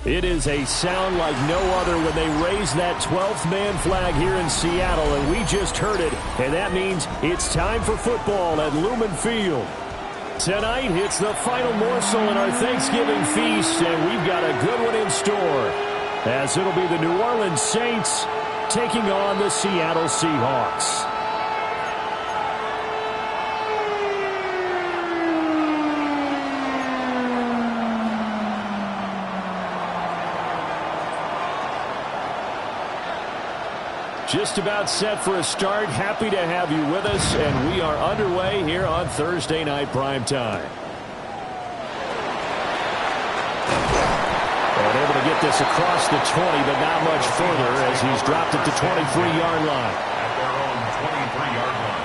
It is a sound like no other when they raise that 12th man flag here in Seattle, and we just heard it, and that means it's time for football at Lumen Field. Tonight, it's the final morsel in our Thanksgiving feast, and we've got a good one in store, as it'll be the New Orleans Saints taking on the Seattle Seahawks. Just about set for a start. Happy to have you with us, and we are underway here on Thursday Night Primetime. And able to get this across the 20, but not much further as he's dropped it to 23-yard line. At their own 23-yard line.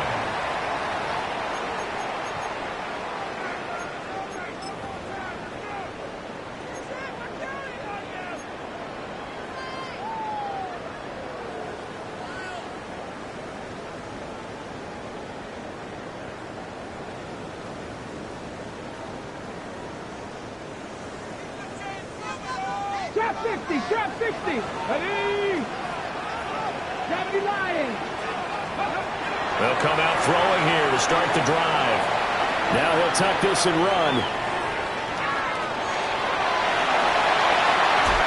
Trap 60. Ready? Grab the Lions. They'll come out throwing here to start the drive. Now he'll tuck this and run.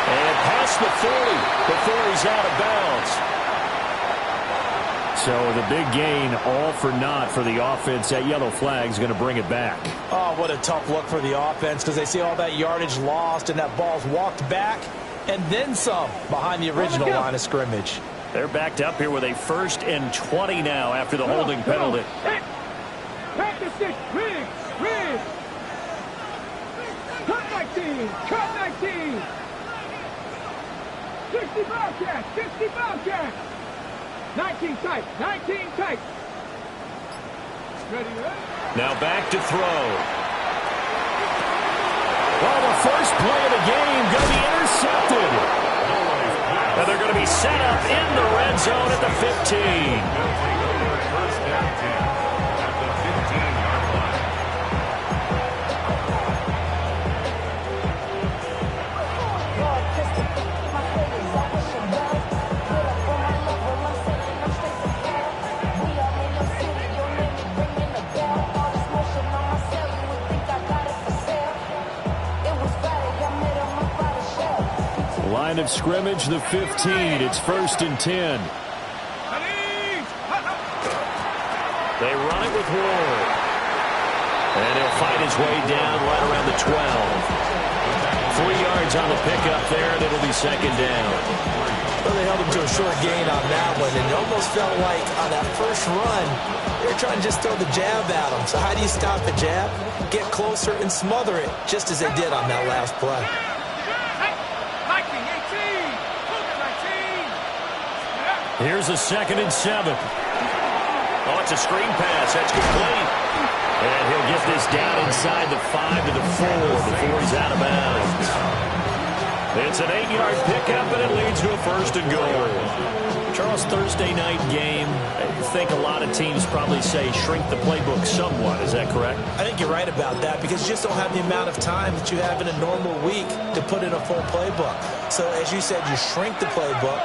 And past the 40 before he's out of bounds. So the big gain, all for naught for the offense. That yellow flag's going to bring it back. Oh, what a tough look for the offense, because they see all that yardage lost and that ball's walked back and then some behind the original line of scrimmage. They're backed up here with a 1st and 20 now after the holding penalty. Practice it. Rig. Cut 19. 60 Bobcats. 19 tight. Ready? Now back to throw. Well, the first play of the game going to be intercepted. And they're going to be set up in the red zone at the 15. First down 10 at the 15-yard line. Line of scrimmage, the 15. It's 1st and 10. They run it with Ward. And he'll fight his way down right around the 12. 3 yards on the pickup there, and it'll be 2nd down. Well, they held him to a short gain on that one, and it almost felt like on that first run, they were trying to just throw the jab at him. So how do you stop the jab? Get closer and smother it, just as they did on that last play. Here's a 2nd and 7. Oh, it's a screen pass. That's complete. And he'll get this down inside the 5 to the 4 before he's out of bounds. It's an 8-yard pickup, and it leads to a 1st and goal. Charles, Thursday night game, I think a lot of teams probably say shrink the playbook somewhat. Is that correct? I think you're right about that, because you just don't have the amount of time that you have in a normal week to put in a full playbook. So, as you said, you shrink the playbook.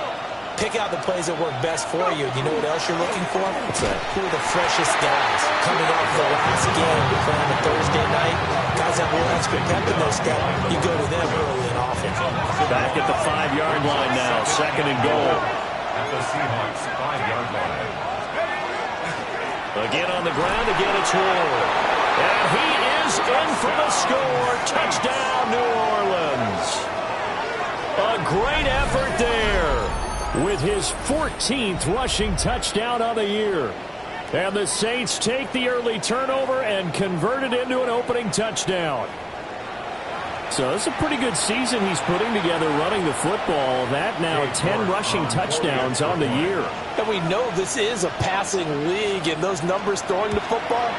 Pick out the plays that work best for you. You know what else you're looking for? What's that? Who are the freshest guys coming off the last game to play on a Thursday night? Guys that will extra pep in their step. You go to them early and often. Back at the 5-yard line now. 2nd and goal. At the Seahawks 5-yard line. Again on the ground. Again it's Ward. And he is in for the score. Touchdown, New Orleans. A great effort there, with his 14th rushing touchdown on the year. And the Saints take the early turnover and convert it into an opening touchdown. So it's a pretty good season he's putting together running the football. That now 10 rushing touchdowns on the year. And we know this is a passing league, and those numbers throwing the football,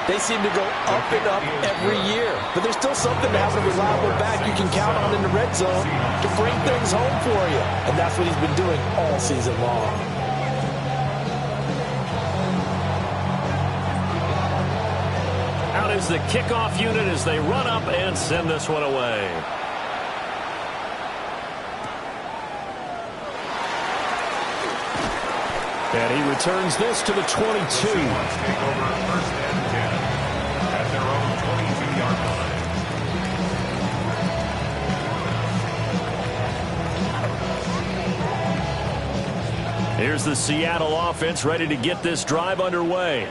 they seem to go up and up every year. But there's still something to have a reliable back you can count on in the red zone to bring things home for you. And that's what he's been doing all season long. Out is the kickoff unit as they run up and send this one away. And he returns this to the 22. Take over first and 10 at their own 22-yard line. Here's the Seattle offense ready to get this drive underway.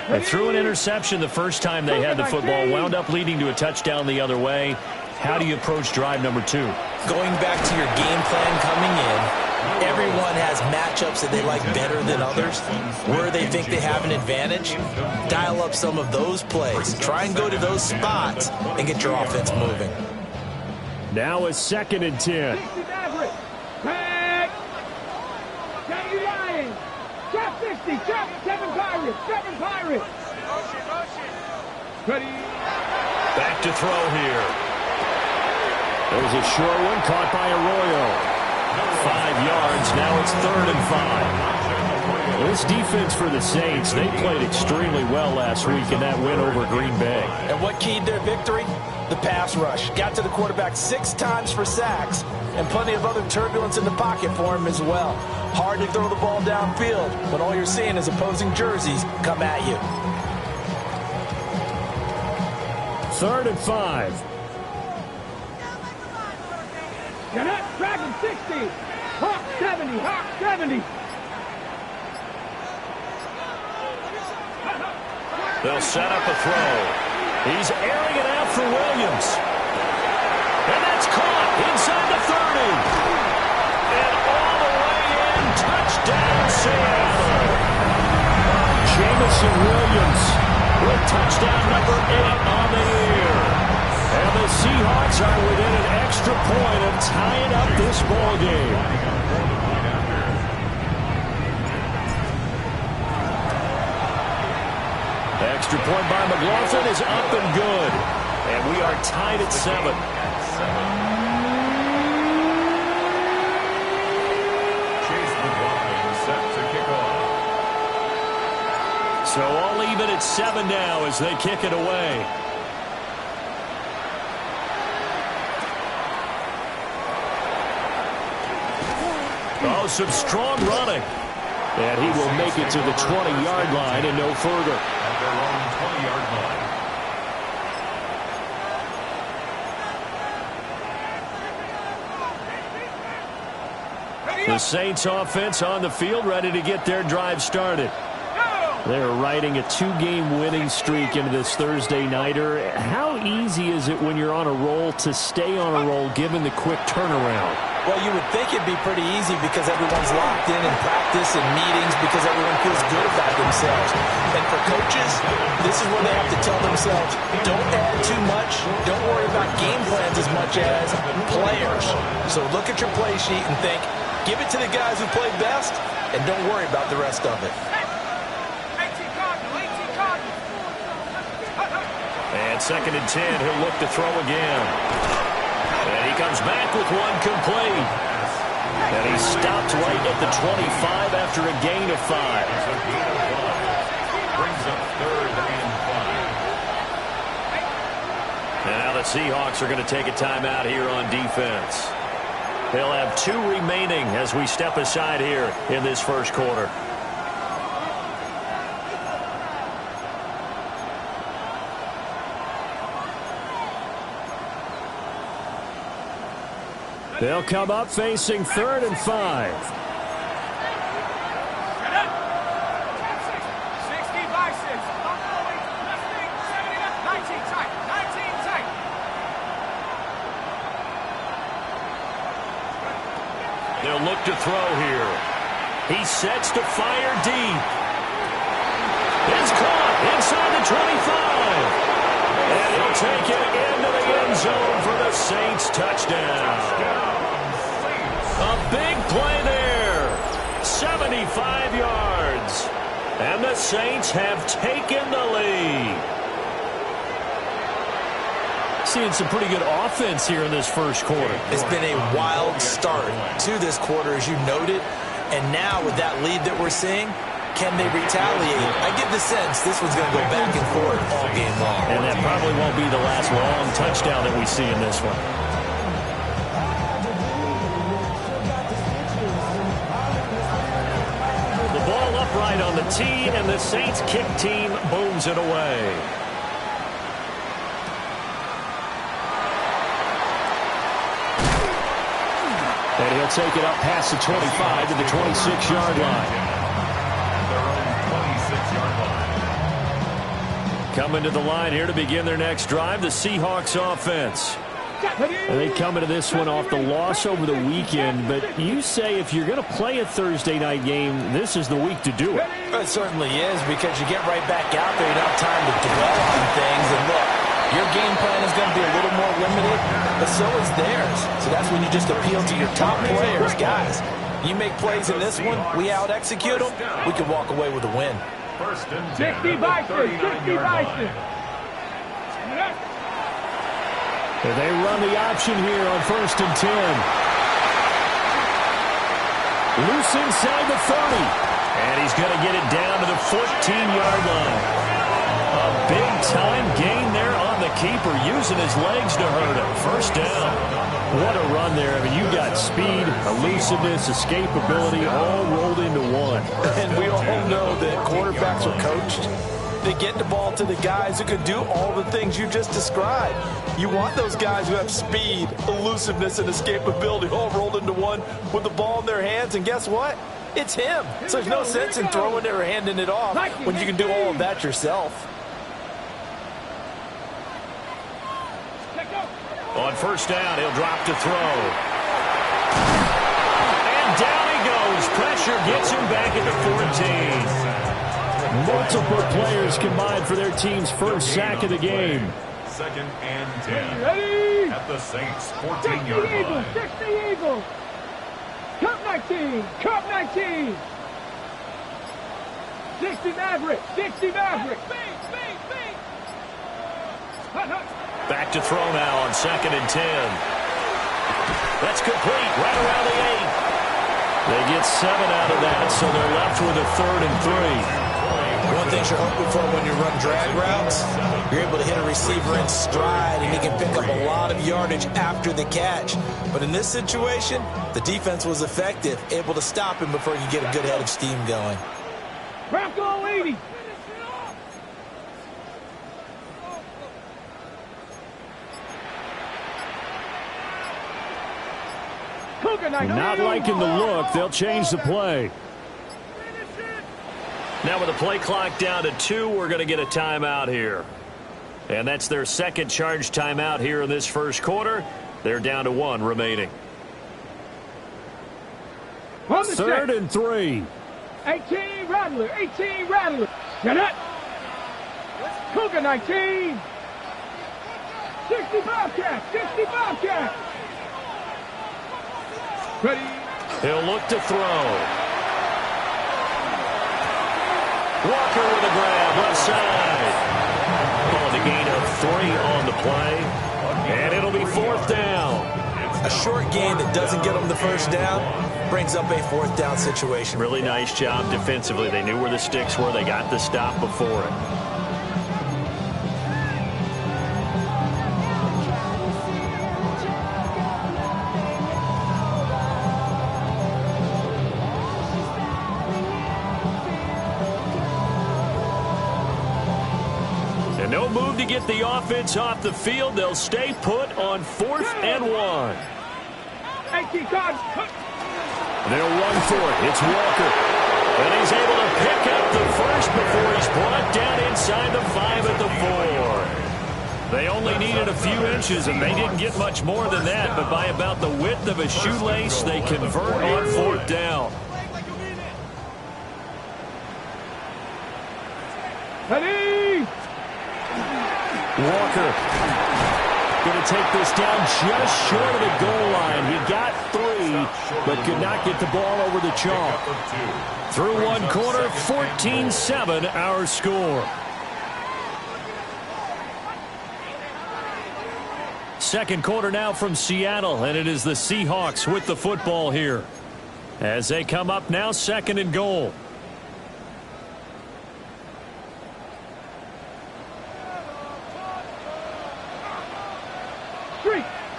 They threw an interception the first time they had the football, wound up leading to a touchdown the other way. How do you approach drive number 2? Going back to your game plan coming in, everyone has matchups that they like better than others. Where they think they have an advantage, dial up some of those plays. Try and go to those spots and get your offense moving. Now a 2nd and 10. Back. Down you Lions. Drop 60. Drop 7 Pirates. 7 Pirates. Ready. Back to throw here. There's a short one caught by Arroyo. 5 yards. Now it's 3rd and 5. This defense for the Saints, they played extremely well last week in that win over Green Bay. And what keyed their victory? The pass rush. Got to the quarterback 6 times for sacks, and plenty of other turbulence in the pocket for him as well. Hard to throw the ball downfield when all you're seeing is opposing jerseys come at you. 3rd and 5. Get up. Dragon 60. Hawk 70. Hawk 70. They'll set up a throw. He's airing it out for Williams. And that's caught inside the 30. And all the way in. Touchdown, Seattle. Jamison Williams with touchdown number 8 on the year. And the Seahawks are within an extra point of tying up this ball game. Extra point by McLaughlin is up and good. And we are tied at 7. Chase McLaughlin set to kick off. So all even at 7 now as they kick it away. Oh, some strong running. And he will make it to the 20-yard line and no further. At their own 20-yard line. The Saints offense on the field ready to get their drive started. They're riding a 2-game winning streak into this Thursday nighter. How easy is it when you're on a roll to stay on a roll given the quick turnaround? Well, you would think it'd be pretty easy because everyone's locked in practice and meetings because everyone feels good about themselves. And for coaches, this is where they have to tell themselves, don't add too much. Don't worry about game plans as much as players. So look at your play sheet and think, give it to the guys who play best and don't worry about the rest of it. And 2nd and 10, he'll look to throw again. And he comes back with one complete. And he's stopped right at the 25 after a gain of 5. Brings up 3rd and 5. And now the Seahawks are going to take a timeout here on defense. They'll have 2 remaining as we step aside here in this first quarter. They'll come up facing 3rd and 5. 60 by 6. 19 tight. 19 tight. They'll look to throw here. He sets to fire deep. It's caught inside the 25. And he'll take it into the end zone for the Saints touchdown. A big play there. 75 yards. And the Saints have taken the lead. Seeing some pretty good offense here in this first quarter. It's been a wild start to this quarter, as you noted. And now with that lead that we're seeing, can they retaliate? I get the sense this one's going to go back and forth all game long. And that probably won't be the last long touchdown that we see in this one. 14, and the Saints kick team booms it away. And he'll take it up past the 25 to the 26-yard line. Their own 26-yard line. Coming to the line here to begin their next drive, the Seahawks offense. And they come into this one off the loss over the weekend, but you say if you're going to play a Thursday night game, this is the week to do it. It certainly is, because you get right back out there. You don't have time to dwell on things. And look, your game plan is going to be a little more limited, but so is theirs. So that's when you just appeal to your top players. Guys, you make plays in this one, we out-execute them, we can walk away with a win. First and 10. 60 Bison, 60 Bison. They run the option here on 1st and 10. Loose inside the 30. And he's going to get it down to the 14-yard line. A big-time gain there on the keeper, using his legs to hurt him. First down. What a run there. I mean, you got speed, elusiveness, escapability, all rolled into one. And we all know that quarterbacks are coached. They get the ball to the guys who can do all the things you just described. You want those guys who have speed, elusiveness, and escapability all rolled into one with the ball in their hands. And guess what? It's him. So there's no sense in throwing it or handing it off when you can do all of that yourself. On first down, he'll drop to throw. And down he goes. Pressure gets him back at the 14. Multiple players combined for their team's first sack of the game. 2nd and 10. Ready? At the Saints' 60 14-yard Eagles, line. 60 Eagles. Cup 19, Cup 19. 60 Maverick, 60 Maverick. Back to throw now on 2nd and 10. That's complete right around the 8. They get 7 out of that, so they're left with a 3rd and 3. One thing you're hoping for when you run drag routes, you're able to hit a receiver in stride, and he can pick up a lot of yardage after the catch. But in this situation, the defense was effective, able to stop him before he could get a good head of steam going. Bronco 80. Not liking the look, they'll change the play. Now with the play clock down to 2, we're going to get a timeout here. And that's their second charge timeout here in this first quarter. They're down to 1 remaining. 3rd and 3. 18 Rattler, 18 Rattler. Get it. Cougar 19. 60 Bobcat, 60 Bobcat. Ready. He'll look to throw. Walker with a grab, left side. Oh, the gain of 3 on the play. And it'll be 4th down. A short gain that doesn't get them the first down brings up a 4th down situation. Really nice job defensively. They knew where the sticks were. They got the stop before it. No move to get the offense off the field. They'll stay put on 4th and 1. They'll run for it. It's Walker. And he's able to pick up the first before he's brought down inside the 5 at the 4. They only needed a few inches, and they didn't get much more than that. But by about the width of a shoelace, they convert on 4th down. Ready. Walker going to take this down just short of the goal line. He got 3, but could not get the ball over the chalk. Through one quarter, 14-7 our score. Second quarter now from Seattle, and it is the Seahawks with the football here. As they come up now, 2nd and goal.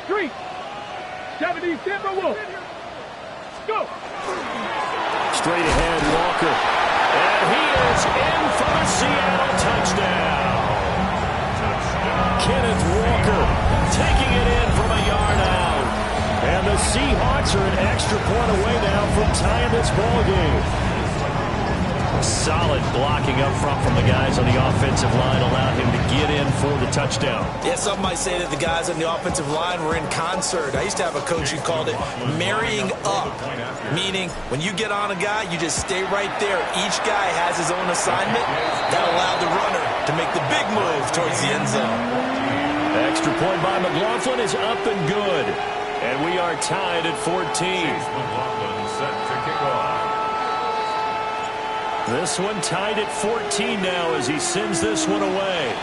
Street. 70 Timberwolves. Go. Straight ahead, Walker. And he is in for the Seattle touchdown. Kenneth Walker taking it in from a yard out. And the Seahawks are an extra point away now from tying this ball game. Solid blocking up front from the guys on the offensive line allowed him to get in for the touchdown. Yeah, some might say that the guys on the offensive line were in concert. I used to have a coach who called it marrying up, meaning when you get on a guy, you just stay right there. Each guy has his own assignment. That allowed the runner to make the big move towards the end zone. Extra point by McLaughlin is up and good. And we are tied at 14. McLaughlin set to kick off. This one tied at 14 now as he sends this one away.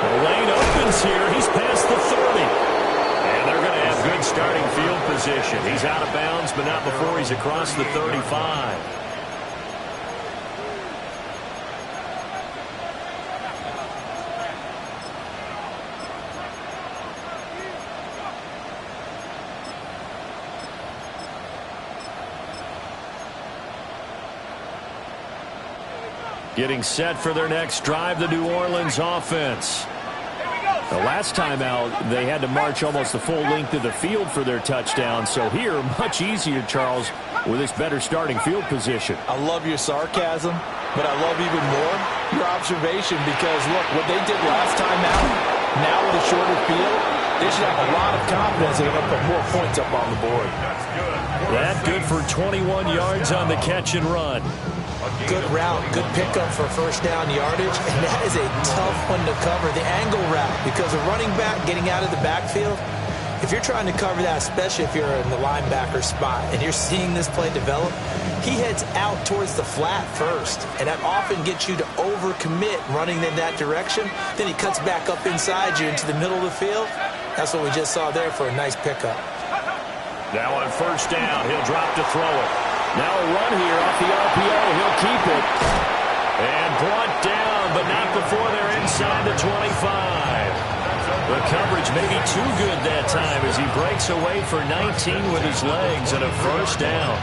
The lane opens here. He's past the 30. And they're going to have good starting field position. He's out of bounds, but not before he's across the 35. Getting set for their next drive, the New Orleans offense. The last time out, they had to march almost the full length of the field for their touchdown. So here, much easier, Charles, with this better starting field position. I love your sarcasm, but I love even more your observation because, look, what they did last time out, now with a shorter field, they should have a lot of confidence they're going to put more points up on the board. That good for 21 yards on the catch and run. Good route, good pickup for first down yardage, and that is a tough one to cover, the angle route, because a running back getting out of the backfield, if you're trying to cover that, especially if you're in the linebacker spot and you're seeing this play develop, he heads out towards the flat first, and that often gets you to overcommit running in that direction. Then he cuts back up inside you into the middle of the field. That's what we just saw there for a nice pickup. Now on first down, he'll drop to throw it. Now a run here off the RPO. He'll keep it. And brought down, but not before they're inside the 25. The coverage may be too good that time as he breaks away for 19 with his legs and a first down.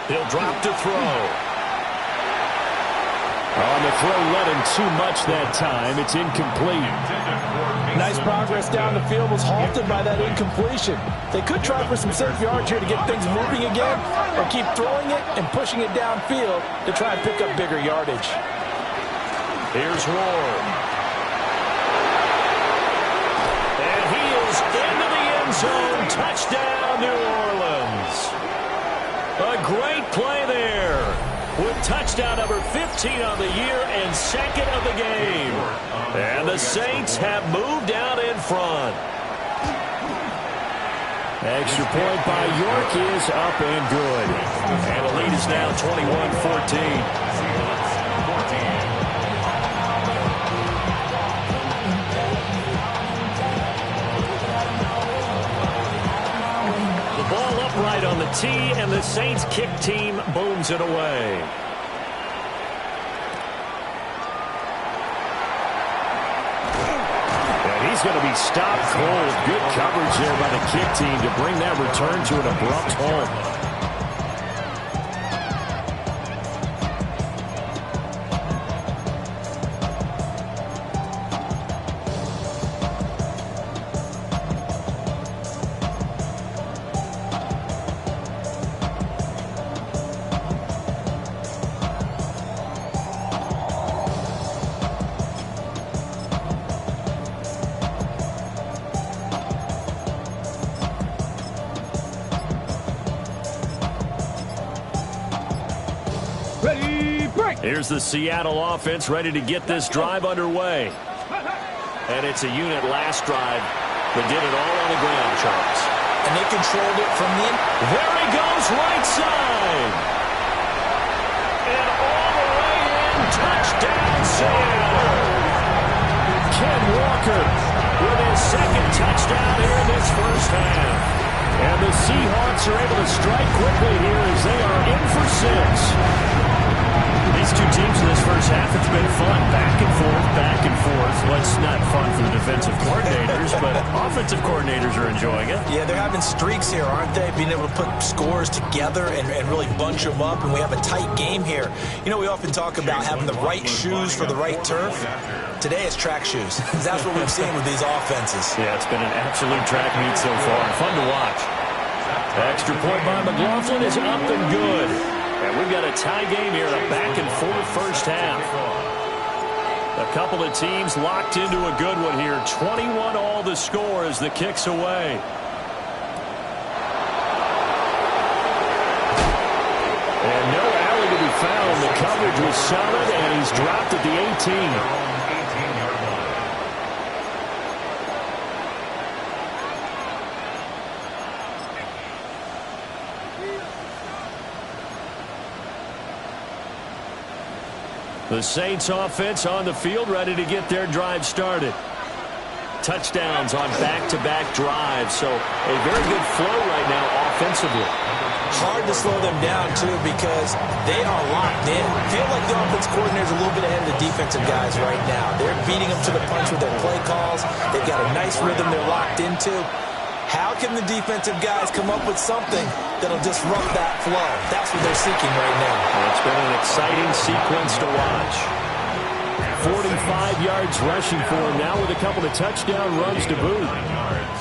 He'll drop to throw. On the throw, led him too much that time. It's incomplete. Nice progress down the field, was halted by that incompletion. They could try for some safe yards here to get things moving again, or keep throwing it and pushing it downfield to try and pick up bigger yardage. Here's Ward. And he is into the end zone. Touchdown, New Orleans. A great play there with touchdown number 15 on the year and second of the game. And the Saints have moved out in front. Extra point by York is up and good. And the lead is now 21-14. Right on the tee, and the Saints kick team booms it away. And he's going to be stopped cold. Good coverage there by the kick team to bring that return to an abrupt halt. Here's the Seattle offense ready to get this drive underway. And it's a unit last drive that did it all on the ground, Charles. And they controlled it from the... There he goes, right side. And all the way in, touchdown Seattle. Ken Walker with his second touchdown here in this first half. And the Seahawks are able to strike quickly here as they are in for 6. These two teams in this first half, it's been fun. Back and forth, back and forth. Well, it's not fun for the defensive coordinators, but offensive coordinators are enjoying it. Yeah, they're having streaks here, aren't they? Being able to put scores together and really bunch them up, and we have a tight game here. You know, we often talk about having the right shoes for the right turf. Today it's track shoes. That's what we've seen with these offenses. Yeah, it's been an absolute track meet so far. Fun to watch. Extra point by McLaughlin is up and good. And we've got a tie game here, a back-and-forth first half. A couple of teams locked into a good one here. 21-all the score as the kick's away. And no alley to be found. The coverage was solid, and he's dropped at the 18. The Saints offense on the field, ready to get their drive started. Touchdowns on back-to-back drives, so a very good flow right now offensively. Hard to slow them down, too, because they are locked in. Feel like the offense coordinator's a little bit ahead of the defensive guys right now. They're beating them to the punch with their play calls. They've got a nice rhythm they're locked into. How can the defensive guys come up with something that'll disrupt that flow? That's what they're seeking right now. Well, it's been an exciting sequence to watch. 45 yards rushing for him now with a couple of touchdown runs to boot.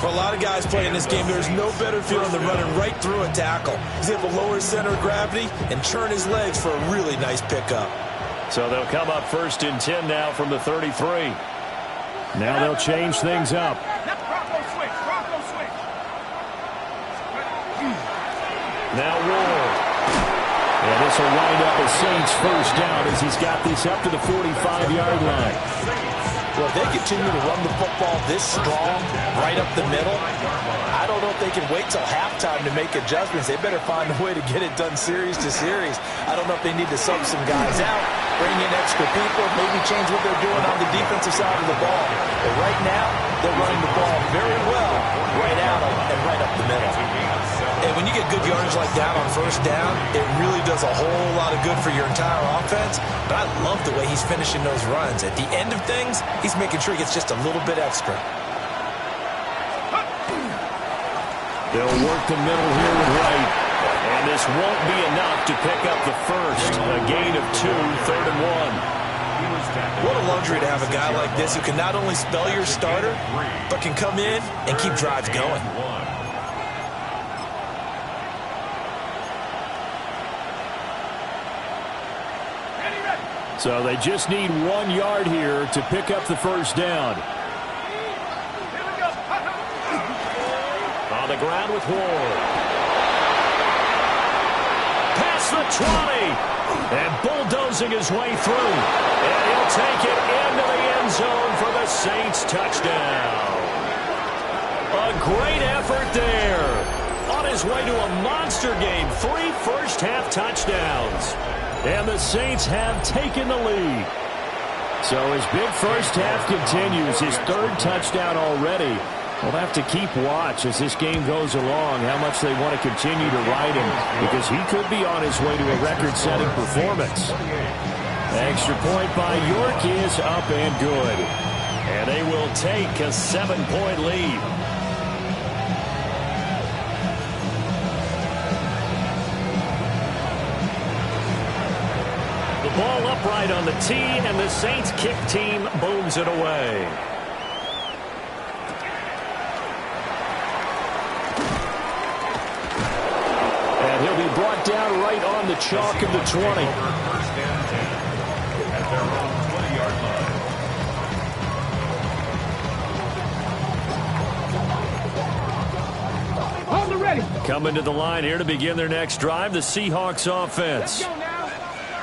For a lot of guys playing this game, there's no better feeling than running right through a tackle. He's able to lower his center of gravity and turn his legs for a really nice pickup. So they'll come up 1st and 10 now from the 33. Now they'll change things up. Now Ward. And this will wind up a Saints first down as he's got this up to the 45-yard line. Well, if they continue to run the football this strong, right up the middle, I don't know if they can wait till halftime to make adjustments. They better find a way to get it done series to series. I don't know if they need to sub some guys out, bring in extra people, maybe change what they're doing on the defensive side of the ball. But right now, they're running the ball very well right out and right up the middle. And when you get good yardage like that on first down, it really does a whole lot of good for your entire offense. But I love the way he's finishing those runs. At the end of things, he's making sure he gets just a little bit extra. They'll work the middle here with Wright. And this won't be enough to pick up the first. A gain of 2, 3rd and 1. What a luxury to have a guy like this who can not only spell your starter, but can come in and keep drives going. So they just need 1 yard here to pick up the first down. On the ground with Ward. Past the 20. And bulldozing his way through. And he'll take it into the end zone for the Saints touchdown. A great effort there. On his way to a monster game. 3 first-half touchdowns. And the Saints have taken the lead. So his big first half continues. His 3rd touchdown already. We'll have to keep watch as this game goes along, how much they want to continue to ride him, because he could be on his way to a record-setting performance. Extra point by York is up and good. And they will take a 7-point lead. The ball upright on the tee, and the Saints kick team booms it away. And he'll be brought down right on the chalk of the 20. First and 10 at their own 20-yard line. Hold it ready. Coming to the line here to begin their next drive, the Seahawks offense. Let's go now.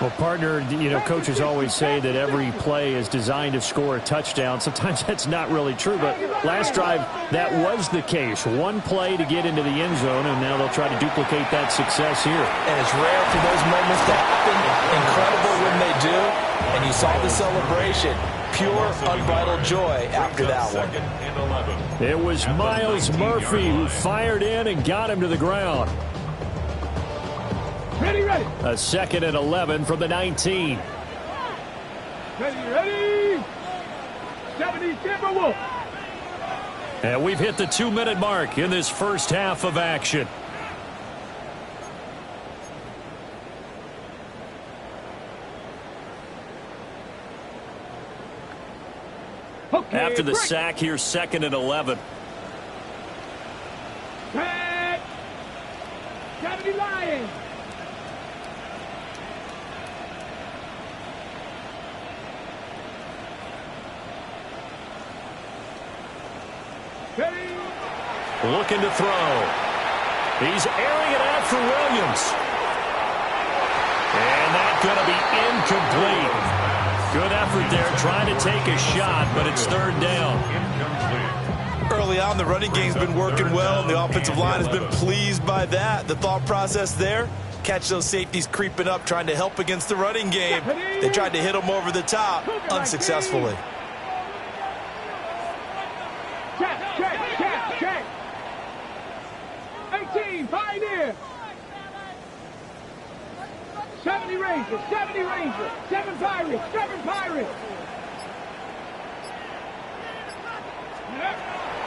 Well, partner, you know, coaches always say that every play is designed to score a touchdown. Sometimes that's not really true, but last drive, that was the case. One play to get into the end zone, and now they'll try to duplicate that success here. And it's rare for those moments to happen. Incredible when they do. And you saw the celebration. Pure, unbridled joy after that one. It was Miles Murphy who fired in and got him to the ground. Ready, ready. A 2nd and 11 from the 19. Ready. 70 Timberwolves. And we've hit the 2-minute mark in this first half of action. Okay, After the break. sack, here's 2nd and 11. Back. 70 Lions. Ready. Looking to throw. He's airing it out for Williams. And that's going to be incomplete. Good effort there trying to take a shot, but it's 3rd down. Early on, the running game's been working well, and the offensive line has been pleased by that. The thought process there, catch those safeties creeping up, trying to help against the running game. They tried to hit them over the top, unsuccessfully. Check. 18, Pioneer. 70 Rangers, 7 Pirates, 7 Pirates.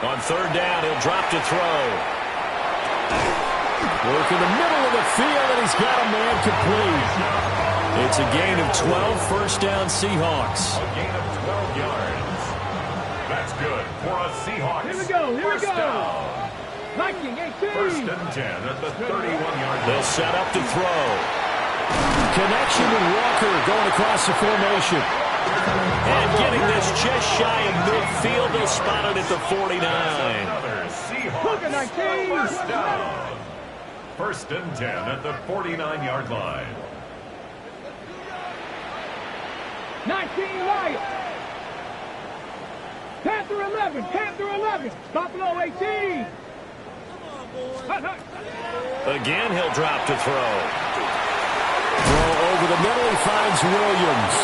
On 3rd down, he'll drop to throw. Work in the middle of the field, and he's got a man complete. It's a gain of 12, 1st down Seahawks. A gain of 12 yards. That's good for a Seahawks. Here we go. First down. Viking, 18. 1st and 10 at the 31-yard line. They'll set up to throw. Connection with Walker going across the formation. And getting this just shy of midfield. They'll spot it at the 49. Another Seahawks. First down. 1st and 10 at the 49-yard line. 19 Lions. Panther 11. Buffalo 18. Again, he'll drop to throw. Throw over the middle, he finds Williams.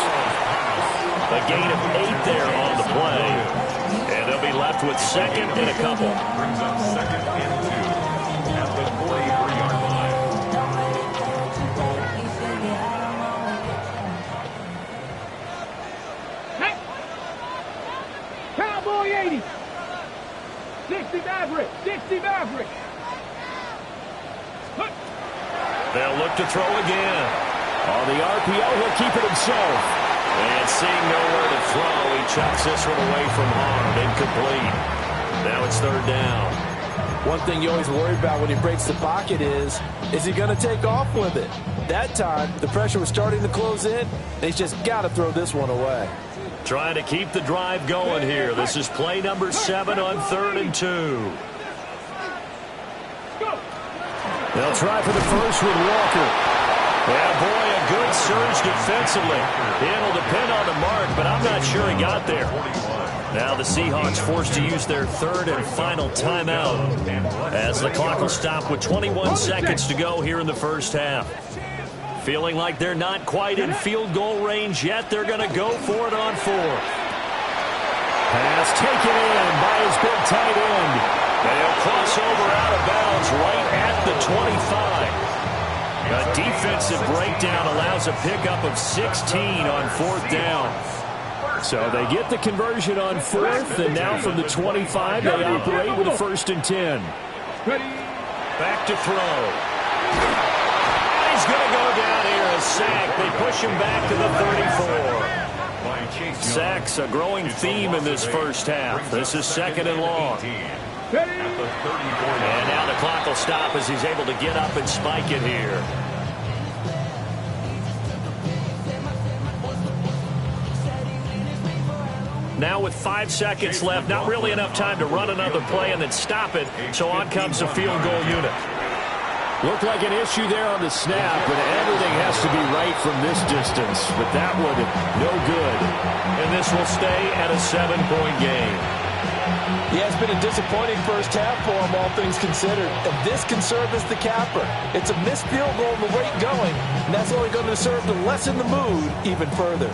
A gain of 8 there on the play. And they'll be left with 2nd and a couple. Brings up 2nd and 2 at the 43-yard line. Hey. Cowboy 80. 60 Maverick. They'll look to throw again. On the RPO, he'll keep it himself. And seeing nowhere to throw, he chucks this one away from harm. Incomplete. Now it's 3rd down. One thing you always worry about when he breaks the pocket is he going to take off with it? That time, the pressure was starting to close in. They just got to throw this one away. Trying to keep the drive going here. This is play number 7 on 3rd and 2. They'll try for the first with Walker. Yeah, boy, a good surge defensively. It'll depend on the mark, but I'm not sure he got there. Now the Seahawks forced to use their 3rd and final timeout as the clock will stop with 21 seconds to go here in the first half. Feeling like they're not quite in field goal range yet, they're going to go for it on 4th. Pass taken in by his big tight end. They'll cross over out of bounds right at the 25. A defensive breakdown allows a pickup of 16 on 4th down. So they get the conversion on 4th, and now from the 25, they operate with a 1st and 10. Back to throw. And he's going to go down here, a sack. They push him back to the 34. Sacks, a growing theme in this first half. This is 2nd and long. And now the clock will stop as he's able to get up and spike it here. Now with 5 seconds left, not really enough time to run another play and then stop it, so on comes the field goal unit. Looked like an issue there on the snap, but everything has to be right from this distance. But that one, no good. And this will stay at a 7-point game. Yeah, it's been a disappointing first half for him, all things considered. And this can serve as the capper. It's a missed field goal in the rate going, and that's only going to serve to lessen the mood even further.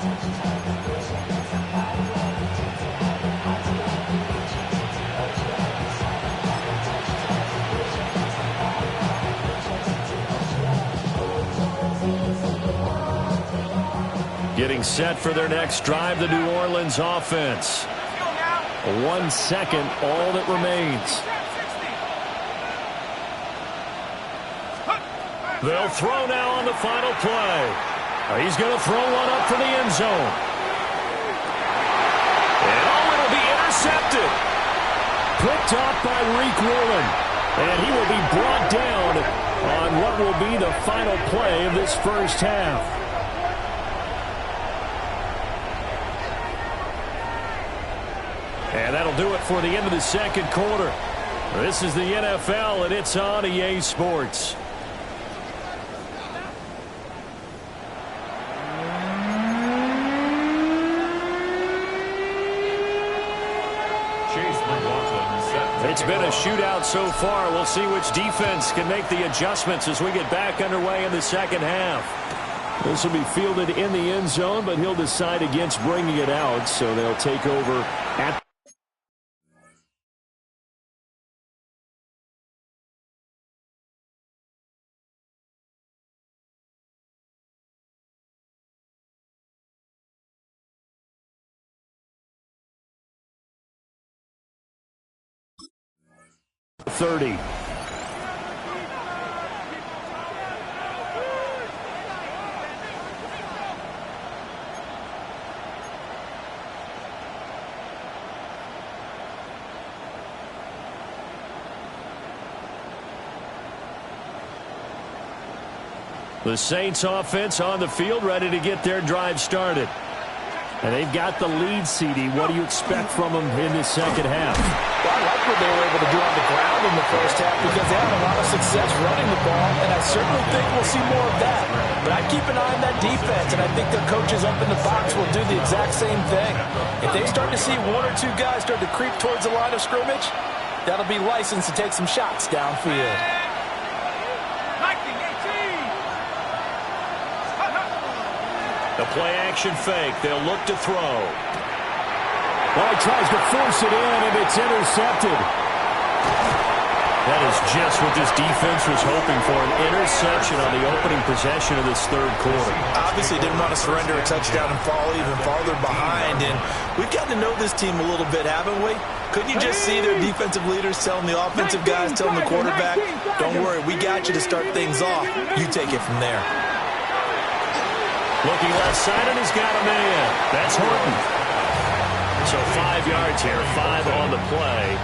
Getting set for their next drive, the New Orleans offense. 1 second, all that remains. They'll throw now on the final play. He's going to throw one up for the end zone. And it'll be intercepted. Picked up by Reek Woolen. And he will be brought down on what will be the final play of this first half. And that'll do it for the end of the second quarter. This is the NFL, and it's on EA Sports. It's been a shootout so far. We'll see which defense can make the adjustments as we get back underway in the second half. This will be fielded in the end zone, but he'll decide against bringing it out, so they'll take over at .30. The Saints offense on the field, ready to get their drive started. And they've got the lead, CD. What do you expect from them in this second half? Well, I like what they were able to do on the ground in the first half because they had a lot of success running the ball, and I certainly think we'll see more of that. But I keep an eye on that defense, and I think their coaches up in the box will do the exact same thing. If they start to see one or two guys start to creep towards the line of scrimmage, that'll be licensed to take some shots downfield. The play-action fake. They'll look to throw. Well, he tries to force it in, and it's intercepted. That is just what this defense was hoping for, an interception on the opening possession of this third quarter. Obviously didn't want to surrender a touchdown and fall even farther behind, and we've gotten to know this team a little bit, haven't we? Couldn't you just see their defensive leaders telling the offensive guys, telling the quarterback, don't worry, we got you to start things off. You take it from there. Looking left side, and he's got a man. That's Horton. So 5 yards here, 5 on the play.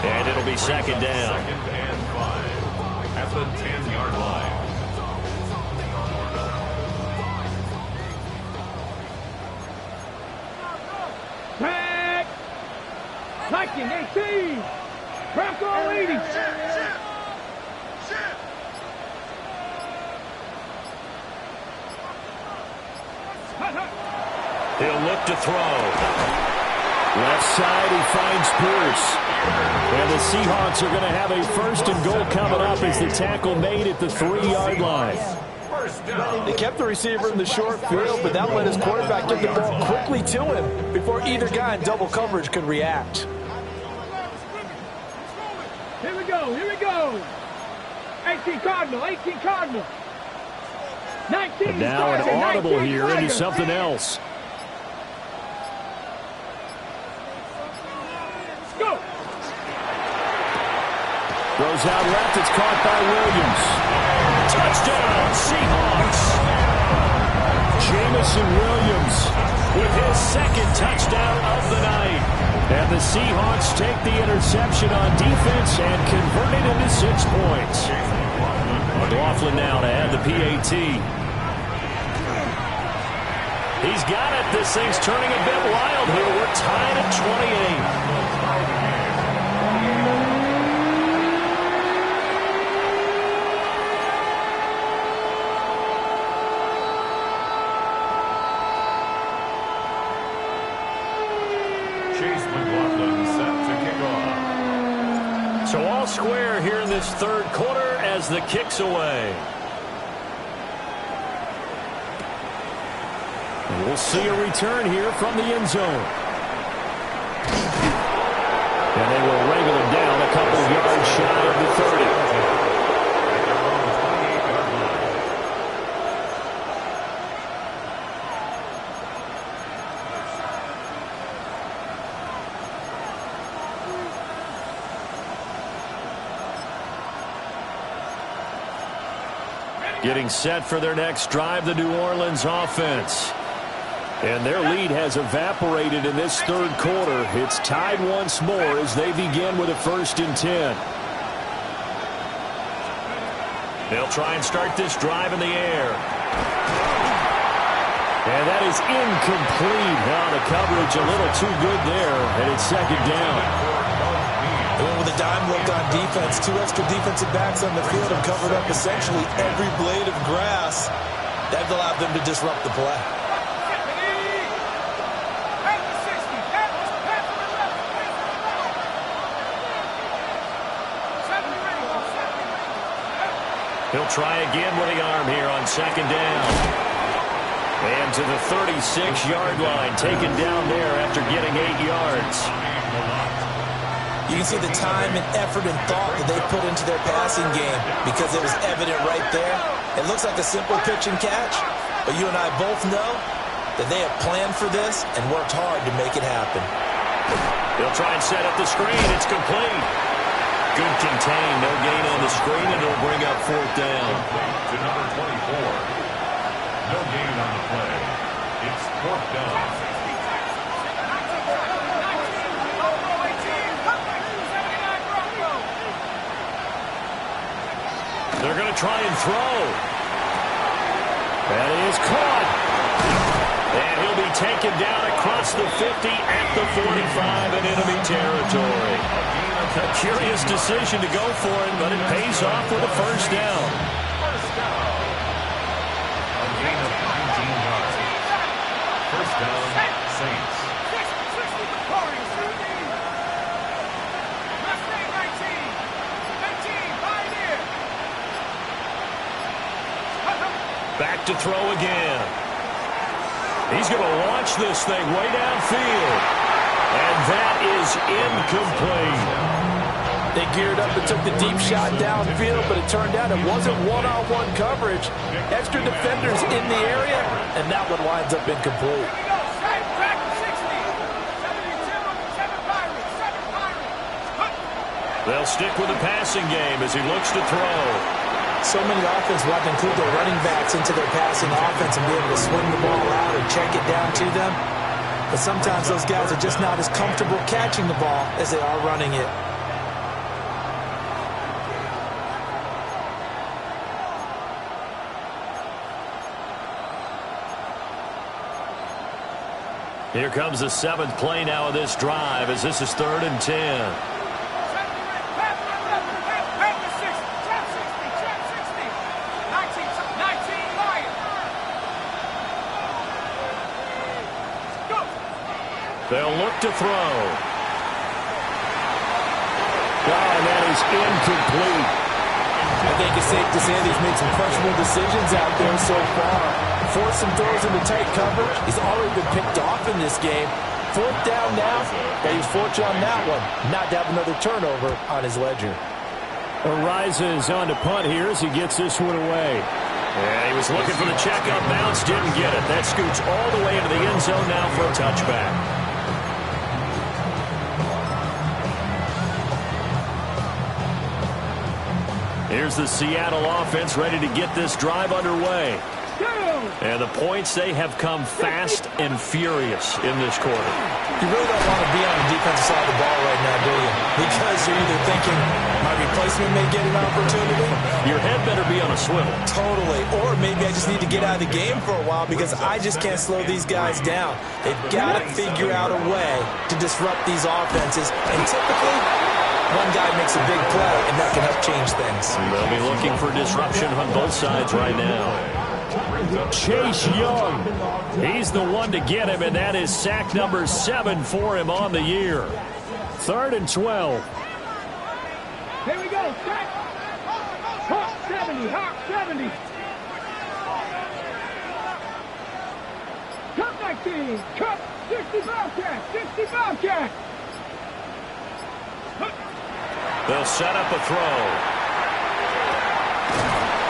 And it'll be second down. Second and 5 at the 10-yard line. Back. 1918. Bronco 80. He'll look to throw. Left side, he finds Pierce. And the Seahawks are going to have a first and goal coming up as the tackle made at the 3-yard line. They kept the receiver in the short field, but that let his quarterback get the ball quickly to him before either guy in double coverage could react. Here we go, here we go. 18 Cardinal, 18 Cardinal. 19 And now an audible here into something else. Go. Goes out left, it's caught by Williams. Touchdown, Seahawks. Jamison Williams with his second touchdown of the night. And the Seahawks take the interception on defense and convert it into 6 points. McLaughlin now to add the PAT. He's got it. This thing's turning a bit wild here. We're tied at 28. square here in this third quarter as the kick's away. We'll see a return here from the end zone. And they will wrangle him down a couple of yards shy of the 30. Getting set for their next drive, the New Orleans offense. And their lead has evaporated in this third quarter. It's tied once more as they begin with a 1st and 10. They'll try and start this drive in the air. And that is incomplete. Now the coverage a little too good there, and it's 2nd down. They went with a dime look on defense. 2 extra defensive backs on the field and covered up essentially every blade of grass. That allowed them to disrupt the play. He'll try again with the arm here on 2nd down. And to the 36-yard line, taken down there after getting 8 yards. You can see the time and effort and thought that they put into their passing game because it was evident right there. It looks like a simple pitch and catch, but you and I both know that they have planned for this and worked hard to make it happen. They'll try and set up the screen. It's complete. Good contain. No gain on the screen, and it'll bring up 4th down. To number 24. No gain on the play. It's 4th down. They're going to try and throw. That is caught. And he'll be taken down across the 50 at the 45 in enemy territory. A curious decision to go for it, but it pays off with a 1st down. A gain of 19 yards. 1st down, Saints. Back to throw again. He's going to launch this thing way downfield. And that is incomplete. They geared up and took the deep shot downfield, but it turned out it wasn't one-on-one coverage. Extra defenders in the area, and that one winds up incomplete. They'll stick with the passing game as he looks to throw. So many offenses want to include their running backs into their passing offense and be able to swing the ball out or check it down to them. But sometimes those guys are just not as comfortable catching the ball as they are running it. Here comes the 7th play now of this drive as this is 3rd and 10. They'll look to throw. And that is incomplete. I think it's safe to say he's made some questionable decisions out there so far. Forced some throws into tight coverage. He's already been picked off in this game. 4th down now. He was fortunate on that one, not to have another turnover on his ledger. Arises on to punt here as he gets this one away. Yeah, he was looking for the checkup bounce, didn't get it. That scoots all the way into the end zone now for a touchback. Here's the Seattle offense ready to get this drive underway. And the points, they have come fast and furious in this quarter. You really don't want to be on the defensive side of the ball right now, do you? Because you're either thinking, my replacement may get an opportunity. Your head better be on a swivel. Totally. Or maybe I just need to get out of the game for a while because I just can't slow these guys down. They've got to figure out a way to disrupt these offenses. And typically, one guy makes a big play, and that can help change things. They'll be looking for disruption on both sides right now. Chase Young, he's the one to get him, and that is sack number 7 for him on the year. 3rd and 12. Here we go. Set. Hawk 70. Hawk 70. Cup 19. Cup 60 Bobcat. 60 Bobcat. They'll set up a throw.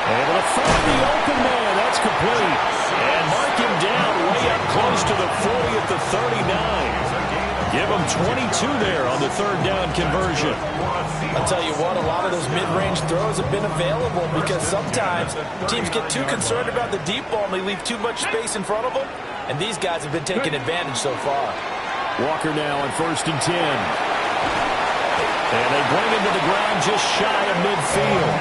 Able to find the open man. That's complete. And mark him down way up close to the 40 at the 39. Give him 22 there on the third down conversion. I'll tell you what, a lot of those mid-range throws have been available because sometimes teams get too concerned about the deep ball and they leave too much space in front of them. And these guys have been taking advantage so far. Walker now on 1st and 10. And they bring him to the ground just shy of midfield.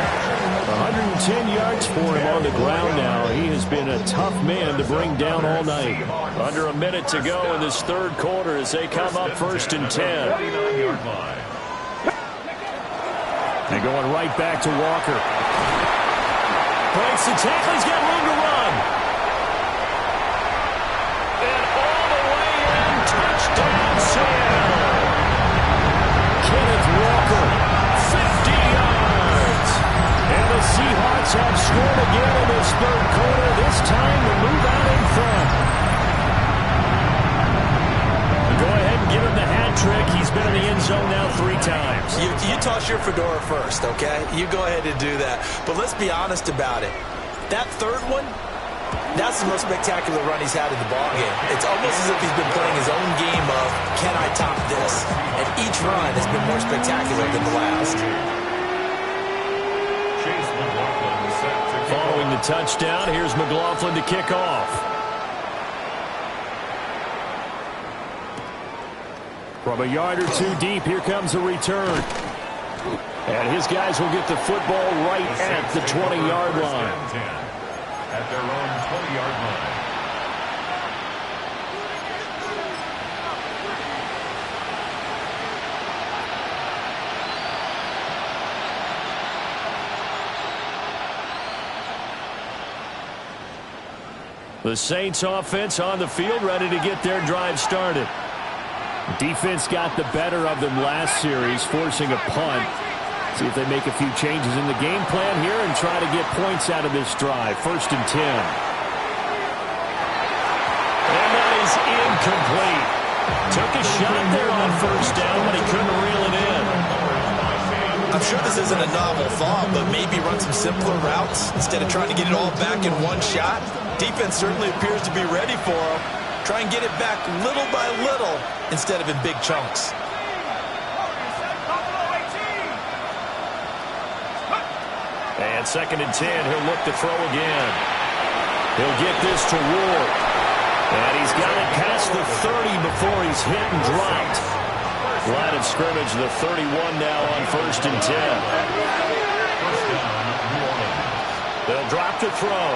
110 yards for him on the ground now. He has been a tough man to bring down all night. Under a minute to go in this third quarter as they come up 1st and 10. And going right back to Walker. Breaks the tackle. He's got room to run. And all the way in. Touchdown, Seattle. Kenneth Walker, 50 yards. And the Seahawks have scored again in this third quarter. This time to move out in front. Go ahead and give him the hat trick. He's been in the end zone now 3 times. You toss your fedora first, okay? You go ahead and do that. But let's be honest about it. That third one, that's the most spectacular run he's had in the ballgame. It's almost as if he's been playing his own game of, can I top this? And each run has been more spectacular than the last. Following the touchdown, here's McLaughlin to kick off. From a yard or 2 deep, here comes a return. And his guys will get the football right at the 20-yard line. At their own 20-yard line. The Saints offense on the field, ready to get their drive started. Defense got the better of them last series, forcing a punt. See if they make a few changes in the game plan here and try to get points out of this drive. 1st and 10. And that is incomplete. Took a shot there on 1st down, but he couldn't reel it in. I'm sure this isn't a novel thought, but maybe run some simpler routes instead of trying to get it all back in one shot. Defense certainly appears to be ready for him. Try and get it back little by little instead of in big chunks. And 2nd and 10, he'll look to throw again. He'll get this to Ward. And he's got it past the 30 before he's hit and dropped. Line of scrimmage, the 31 now on 1st and 10. They'll drop to throw.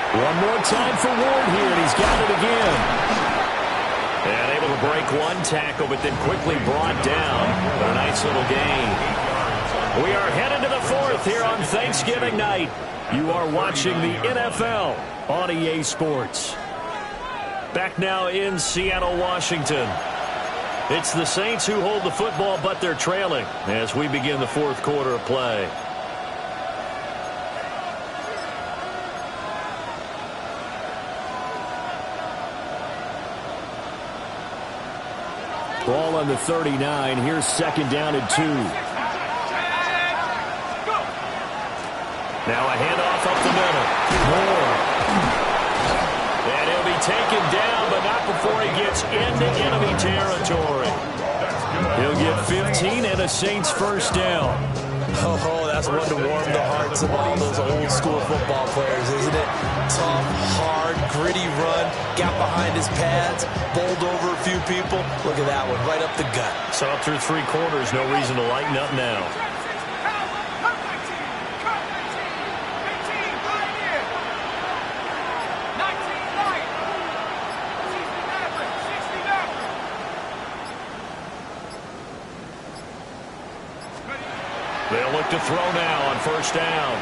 One more time for Ward here, and he's got it again. And able to break one tackle, but then quickly brought down. But a nice little gain. We are headed to the 4th here on Thanksgiving night. You are watching the NFL on EA Sports. Back now in Seattle, Washington. It's the Saints who hold the football, but they're trailing as we begin the 4th quarter of play. Ball on the 39. Here's 2nd down and 2. Now a handoff up the middle. Moore. And he'll be taken down, but not before he gets into enemy territory. He'll get 15 and a Saints 1st down. Oh, that's one to warm the hearts of all those old school football players, isn't it? Tough, hard, gritty run, got behind his pads, bowled over a few people. Look at that one, right up the gut. So up through 3 quarters, no reason to lighten up now. They'll look to throw now on 1st down.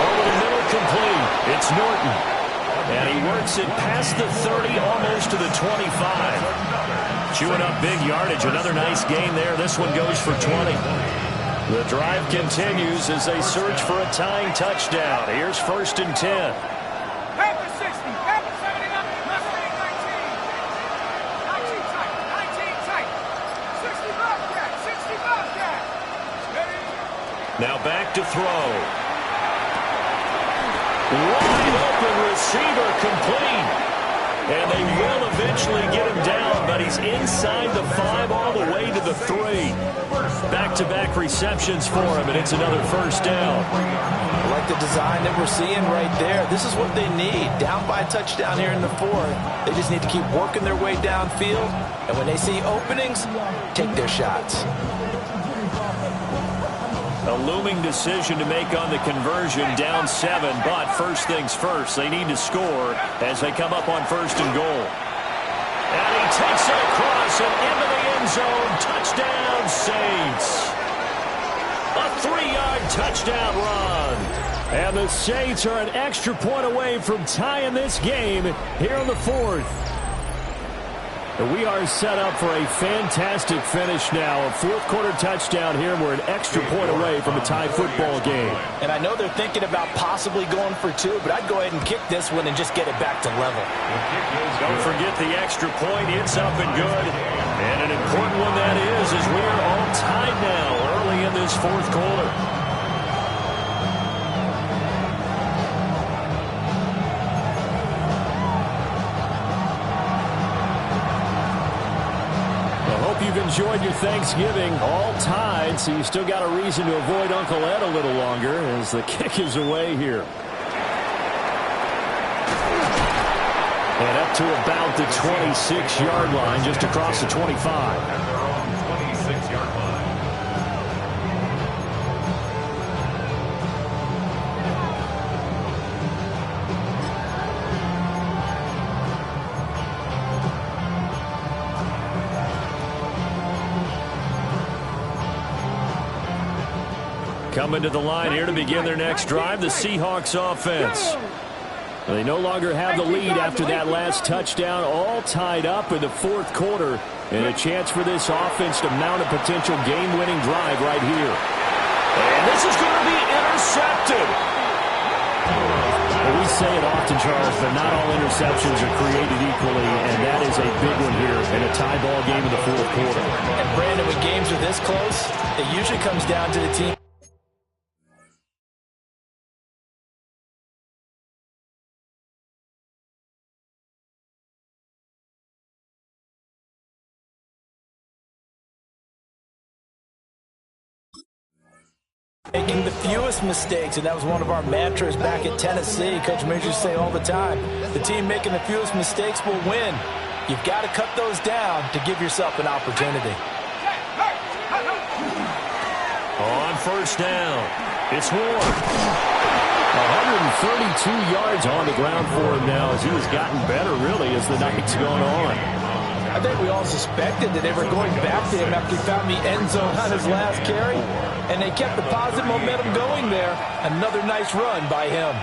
Over the middle, complete. It's Norton. And he works it past the 30, almost to the 25. Chewing up big yardage. Another nice gain there. This one goes for 20. The drive continues as they search for a tying touchdown. Here's 1st and 10. Half the 60, half the 70, left lane 19. 19 tight, 19 tight. 60 Bobcat, 60 Bobcat. Now back to throw. Wide open receiver complete. And they will eventually get him down, but he's inside the 5 all the way to the 3. Back-to-back receptions for him, and it's another 1st down. I like the design that we're seeing right there. This is what they need. Down by a touchdown here in the 4th. They just need to keep working their way downfield, and when they see openings, take their shots. A looming decision to make on the conversion, down 7, but first things first, they need to score as they come up on 1st and goal. And he takes it across and into the end zone. Touchdown, Saints. A 3-yard touchdown run. And the Saints are an extra point away from tying this game here in the 4th. We are set up for a fantastic finish now. A 4th quarter touchdown here. We're an extra point away from a tie football game. And I know they're thinking about possibly going for 2, but I'd go ahead and kick this one and just get it back to level. Don't forget the extra point. It's up and good. And an important one that is, as we are all tied now early in this 4th quarter. You've enjoyed your Thanksgiving, all tied, so you still got a reason to avoid Uncle Ed a little longer as the kick is away here. And up to about the 26-yard line, just across the 25. And they're on the 26-yard line. Coming to the line here to begin their next drive, the Seahawks offense. They no longer have the lead after that last touchdown, all tied up in the 4th quarter, and a chance for this offense to mount a potential game-winning drive right here. And this is going to be intercepted. Well, we say it often, Charles, but not all interceptions are created equally, and that is a big one here in a tie ball game in the 4th quarter. And Brandon, when games are this close, it usually comes down to the team making the fewest mistakes, and that was one of our mantras back at Tennessee. Coach Major used to say all the time, the team making the fewest mistakes will win. You've got to cut those down to give yourself an opportunity. On 1st down, it's Ward. 132 yards on the ground for him now as he has gotten better, really, as the night's gone on. I think we all suspected that they were going back to him after he found the end zone on his last carry, and they kept the positive momentum going there. Another nice run by him.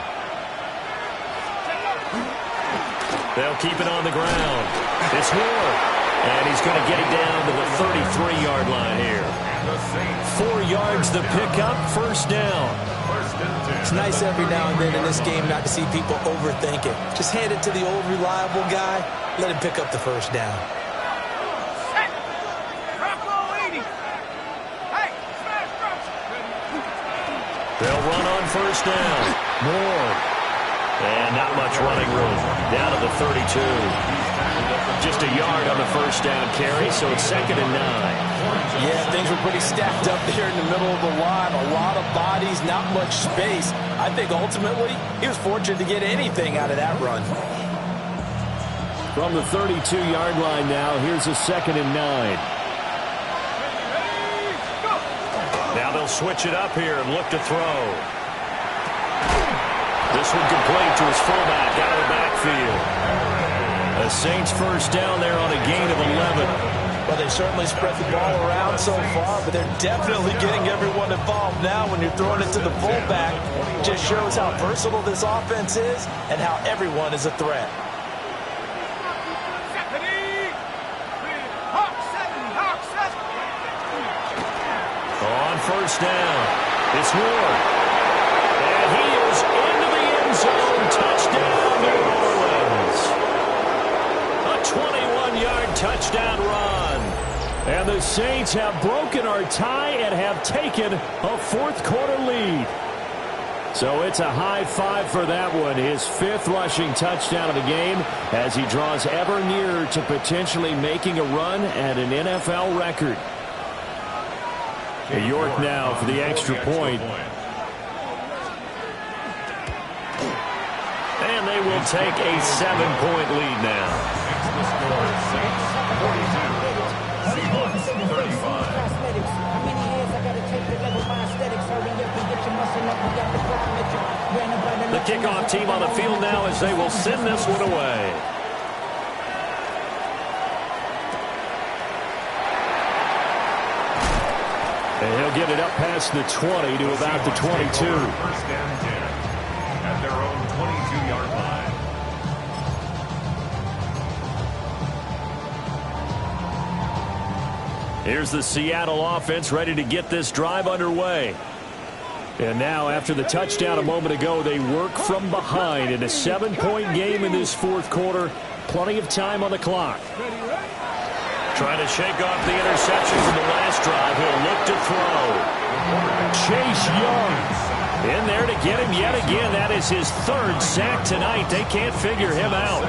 They'll keep it on the ground. It's Ward, and he's going to get it down to the 33-yard line here. 4 yards the pickup, 1st down. It's nice every now and then in this game not to see people overthink it. Just hand it to the old reliable guy, let him pick up the 1st down. They'll run on 1st down. More. And not much running room. Down to the 32. Just a yard on the 1st down carry, so it's 2nd and 9. Yeah, things were pretty stacked up there in the middle of the line. A lot of bodies, not much space. I think ultimately he was fortunate to get anything out of that run. From the 32-yard line now, here's a 2nd and 9. Now they'll switch it up here and look to throw. This one complete to his fullback out of the backfield. The Saints 1st down there on a gain of 11. Well, they certainly spread the ball around so far, but they're definitely getting everyone involved now when you're throwing it to the fullback. Just shows how versatile this offense is and how everyone is a threat. first down. It's Ward. And he is into the end zone. Touchdown, New Orleans. A 21-yard touchdown run. And the Saints have broken our tie and have taken a fourth-quarter lead. So it's a high five for that one. His fifth rushing touchdown of the game as he draws ever nearer to potentially making a run at an NFL record. York now for the extra point. And they will take a 7-point lead now. The score, Saints 42, Seahawks 35. The kickoff team on the field now as they will send this one away. And he'll get it up past the 20 to about the 22. First and 10 at their own 22-yard line. Here's the Seattle offense ready to get this drive underway. And now, after the touchdown a moment ago, they work from behind in a 7-point game in this fourth quarter. Plenty of time on the clock. Trying to shake off the interception from the last drive. He'll look to throw. Chase Young in there to get him yet again. That is his third sack tonight. They can't figure him out.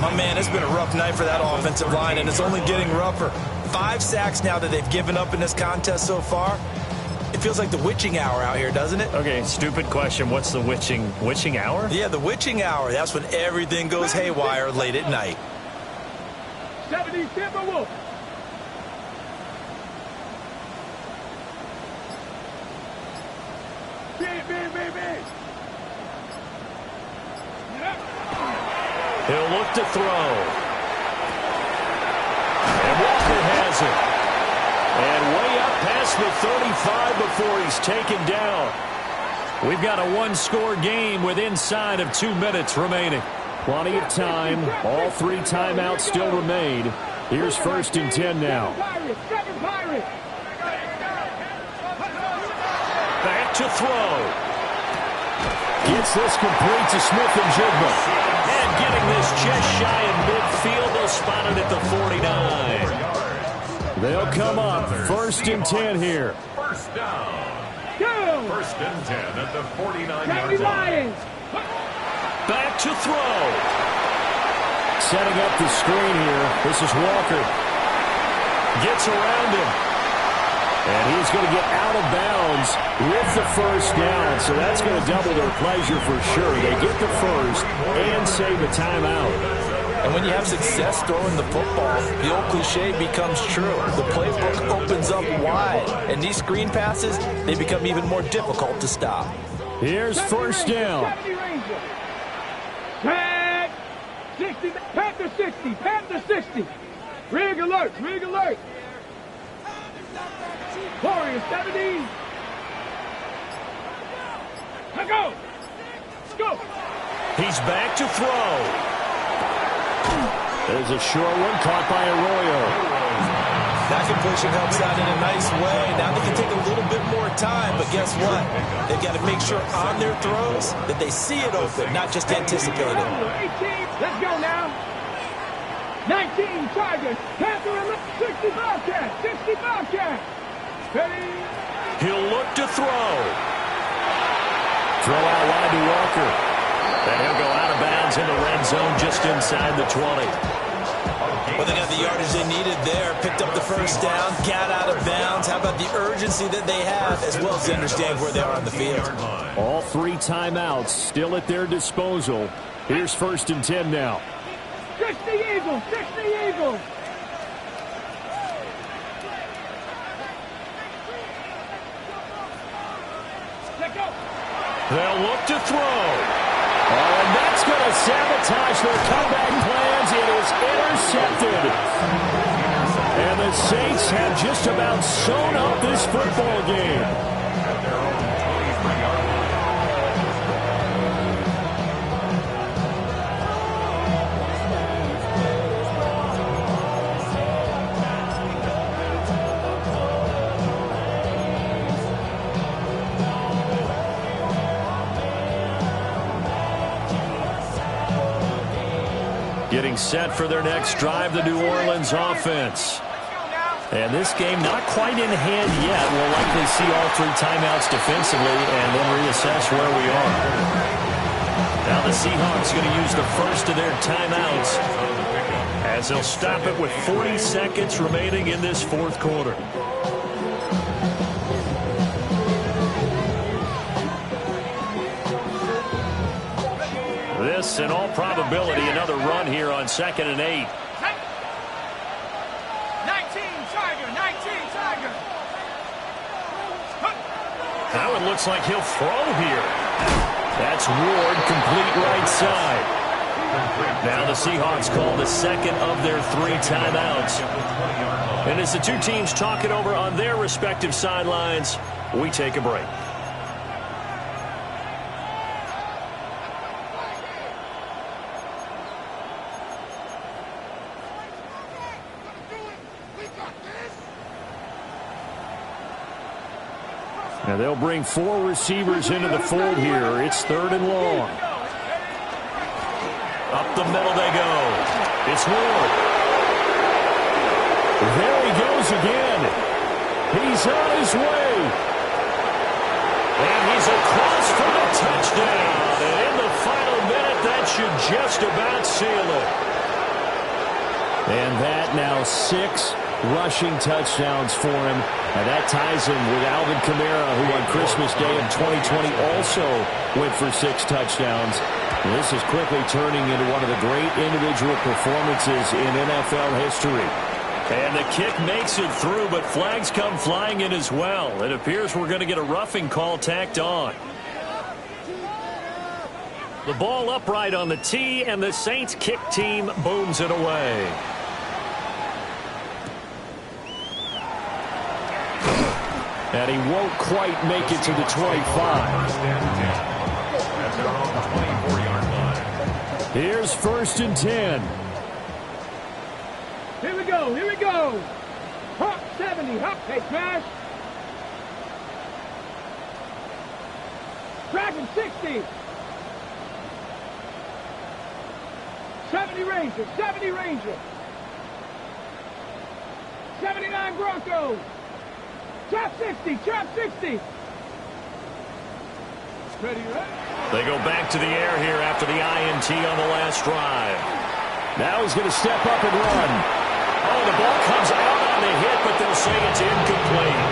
My man, it's been a rough night for that offensive line, and it's only getting rougher. 5 sacks now that they've given up in this contest so far. It feels like the witching hour out here, doesn't it? Okay, stupid question. What's the witching hour? Yeah, the witching hour. That's when everything goes haywire late at night. 70 Timberwolves. He'll look to throw. And Walker has it. And way up past the 35 before he's taken down. We've got a one-score game with inside of 2 minutes remaining. Plenty of time. All 3 timeouts still remain. Here's first and 10 now. Back to throw. Gets this complete to Smith-Njigba. And getting this just shy of midfield. They'll spot it at the 49. They'll come up first and 10 here. First down. First and 10 at the 49-yard line. Back to throw. Setting up the screen here. This is Walker. Gets around him. And he's going to get out of bounds with the first down. So that's going to double their pleasure for sure. They get the first and save a timeout. And when you have success throwing the football, the old cliche becomes true. The playbook opens up wide. And these screen passes, they become even more difficult to stop. Here's first down. Tag. 60. Panther 60. Panther 60. Rig alert. Rig alert. Warriors 70. Let's go. Let's go. He's back to throw. There's a short one caught by Arroyo. That completion helps out in a nice way. Now they can take a little bit more time, but guess what? They've got to make sure on their throws that they see it open, not just anticipate it. 18. Let's go now. 19 Chargers. Panther 60 Bobcats. 60 Bobcats. Ready? He'll look to throw. Throw out wide to Walker. And he'll go out of bounds in the red zone just inside the 20. Well, they got the yardage they needed there. Picked up the first down, got out of bounds. How about the urgency that they have, as well as they understand where they are on the field? All 3 timeouts still at their disposal. Here's first and 10 now. 60 Eagles. 60 Eagles. Let go. They'll look to throw. Oh, and that's going to sabotage their comeback plans. It is intercepted. And the Saints have just about sewn up this football game. Getting set for their next drive, the New Orleans offense. And this game not quite in hand yet. We'll likely see all 3 timeouts defensively and then reassess where we are. Now the Seahawks going to use the first of their timeouts as they'll stop it with 40 seconds remaining in this fourth quarter. This, in all probability, another run here on 2nd and 8. 19 Tiger. Now it looks like he'll throw here. That's Ward, complete right side. Now the Seahawks call the second of their 3 timeouts. And as the 2 teams talk it over on their respective sidelines, we take a break. Now they'll bring 4 receivers into the fold here. It's 3rd and long. Up the middle they go. It's Ward. There he goes again. He's on his way. And he's across for the touchdown. And in the final minute, that should just about seal it. And that now 6 rushing touchdowns for him. And that ties him with Alvin Kamara, who on Christmas Day of 2020 also went for 6 touchdowns. And this is quickly turning into one of the great individual performances in NFL history. And the kick makes it through, but flags come flying in as well. It appears we're going to get a roughing call tacked on. The ball upright on the tee, and the Saints kick team booms it away. And he won't quite make it to the 25. Here's 1st and 10. Here we go. Hawk 70, Hawk, hey, crash. Dragon 60. 70 Ranger. 79 Broncos. Trap 60. Ready. They go back to the air here after the INT on the last drive. Now he's going to step up and run. Oh, the ball comes out on the hit, but they'll say it's incomplete.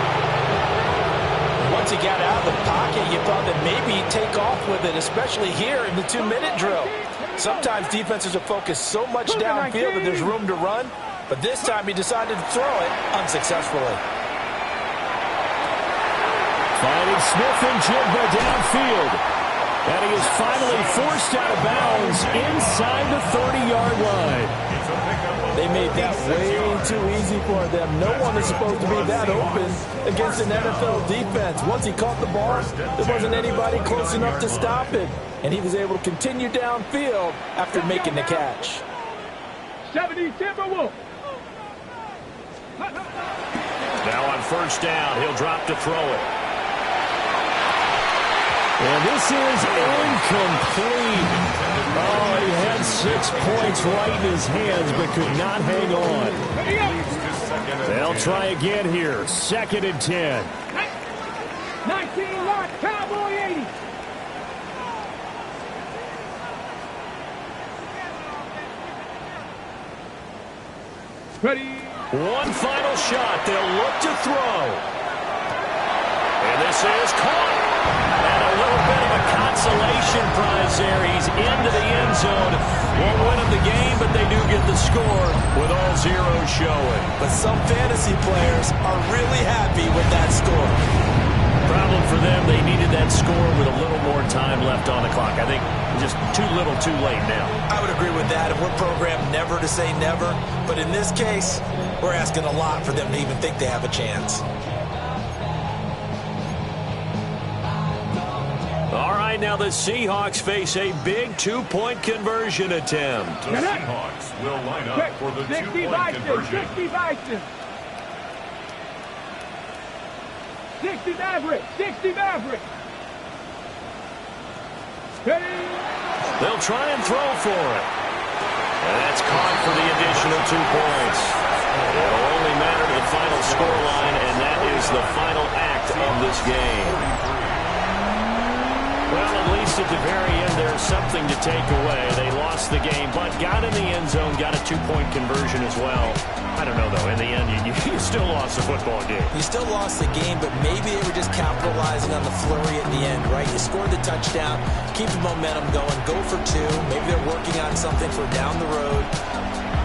Once he got out of the pocket, you thought that maybe he'd take off with it, especially here in the 2-minute drill. Sometimes defenses are focused so much downfield that there's room to run, but this time he decided to throw it unsuccessfully. Finding Smith and Jigba downfield. And he is finally forced out of bounds inside the 30-yard line. They made that way too easy for them. No one is supposed to be that open against an NFL defense. Once he caught the ball, there wasn't anybody close enough to stop it. And he was able to continue downfield after making the catch. 70 Timberwolf. Now on 1st down, he'll drop to throw it. And this is incomplete. Oh, he had 6 points right in his hands, but could not hang on. They'll try again here. 2nd and 10. 19 lock, Cowboy 80. Ready. One final shot. They'll look to throw. And this is caught. And a little bit of a consolation prize there. He's into the end zone. Won't win him the game, but they do get the score with all zeros showing. But some fantasy players are really happy with that score. Problem for them, they needed that score with a little more time left on the clock. I think just too little, too late now. I would agree with that, and we're programmed never to say never. But in this case, we're asking a lot for them to even think they have a chance. All right, now the Seahawks face a big 2-point conversion attempt. The Seahawks will line up for the 2-point conversion. 60 Bison. 60 Maverick. They'll try and throw for it. And that's caught for the additional 2 points. It'll only matter to the final scoreline, and that is the final act of this game. Well, at least at the very end, there's something to take away. They lost the game, but got in the end zone, got a 2-point conversion as well. I don't know, though. In the end, you still lost the football game. You still lost the game, but maybe they were just capitalizing on the flurry at the end, right? You scored the touchdown, keep the momentum going, go for 2. Maybe they're working on something for down the road.